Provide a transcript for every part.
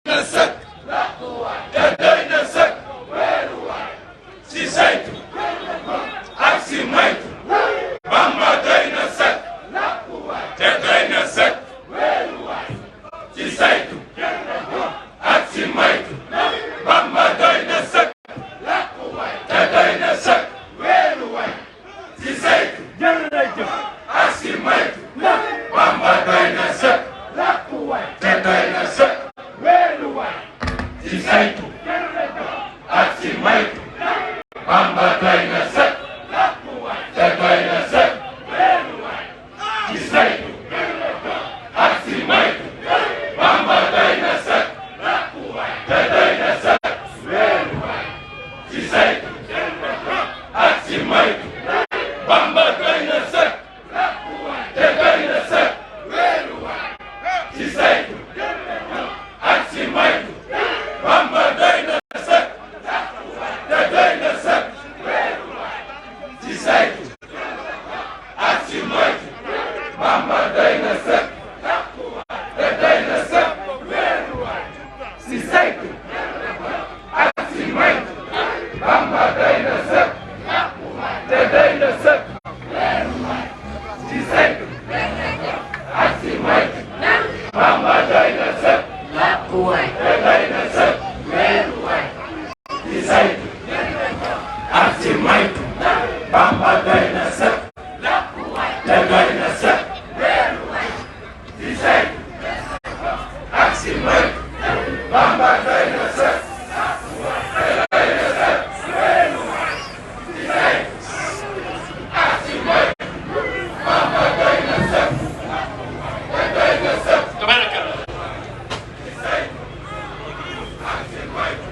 na sëkk te doy na sëkk ci saytu ak ci maytu Bamba doy na sëkk te doy na sëkk ci saytu ak ci maytu Bamba doy na sëkk te doy na sëkk ci saytu ak ci maytu Bamba doy na sëkk te doy na sëkk ci saytu ak ci maytu Bamba doy na sëkk te doy na sëkk ci saytu ak ci maytu Bamba doy na sëkk te doy na sëkk ci saytu ak ci maytu Bamba doy na sëkk te doy na sëkk ci saytu ak ci maytu Bamba doy na sëkk te doy na sëkk ci saytu ak ci maytu Bamba doy na sëkk te doy na sëkk ci saytu ak ci maytu Bamba doy na sëkk te doy na sëkk ci saytu ak ci maytu Bamba doy na sëkk te doy na sëkk ci saytu ak ci maytu Bamba doy na sëkk te doy na sëkk ci saytu ak ci maytu Bamba doy na sëkk te doy na sëkk ci saytu ak ci maytu Bamba doy na sëkk te doy na sëkk tabarakallah ci saytu ak ci maytu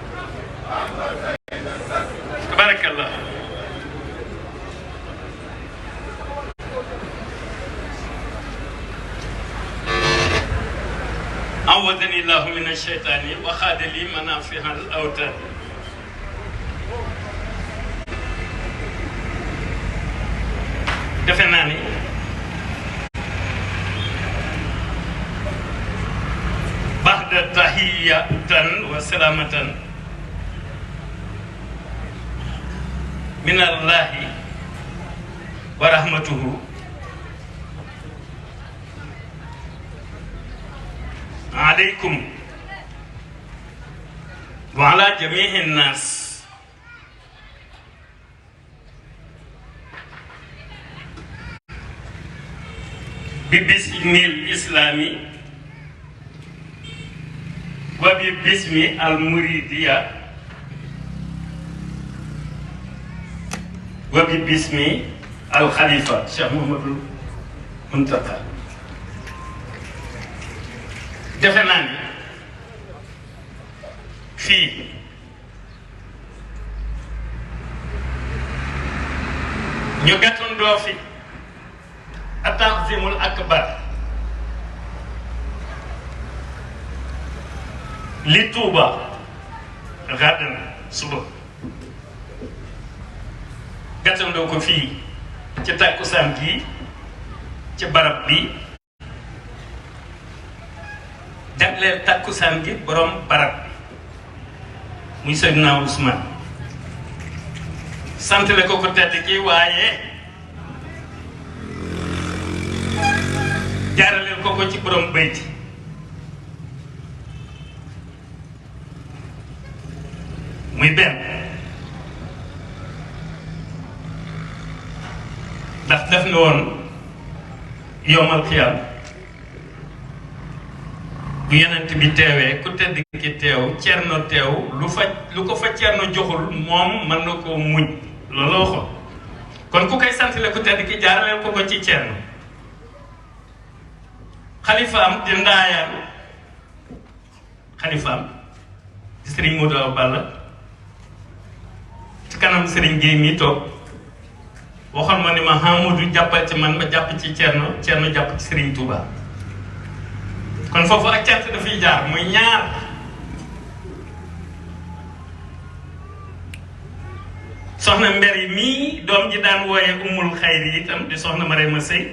Bamba doy na sëkk tabarakallah أعوذني الله من الشيطان وخاد لي منافع الأوتاد defe naa ni baxda tahiyatan wa salamatan min allahi wa rahmatuhu عليكم وعلى جميع الناس ببسم الإسلام وببسم المريدية وببسم الخليفة الشيخ محمد المنتقى defe naa ni fii ñu gàttandoo fi at-ta'zimul akbar li Tuuba gàddan suba gàttandoo ko fii ci tàkkusaan gi ci barab bi jagleel tàkkusaan gi borom barab bi muy Seydina Ousmane santale ko ko tedd ki waaye jaaraleel ko ko ci borom bayti muy benn ndax def na woon yowmal xiyaam bu yenent bi teewee ku tedd ki teew cerno teew lu ko fa cerno joxul moom mën na koo muñ loolu waxoon kon ku koy santale ku tedd ki jaaraleel ko ko ci cerno xalifaam di ndaayaan xalifaam di Sëriñ Modou Awa Balla ci kanam Sëriñ Gueye mi toog waxoon ma ni ma Hamadou jàppal ci man ma jàpp ci cerno cerno jàpp ci Sëriñ Touba kon foofu ak cant dafay jaar muy ñaar soxna mber yi mii doom ji daan wooye umul xayri itam di soxna Marema Sëy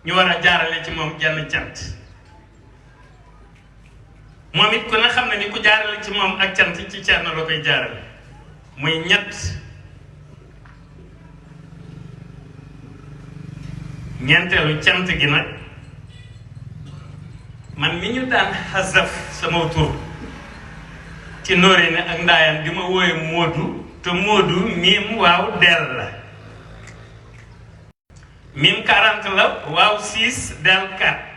ñu war a jaarale ci moom genn cant moom it ku ne xam ne ni ku jaarale ci moom ak cant ci Thierno la koy jaarale muy ñett. ñeenteelu cant gi nag man mi ñu daan xasaf sama tur ci nóoree ne ak ndaayaan di ma wooye Moodu te Moodu miim waaw del la miim 40 la waaw 6 del 4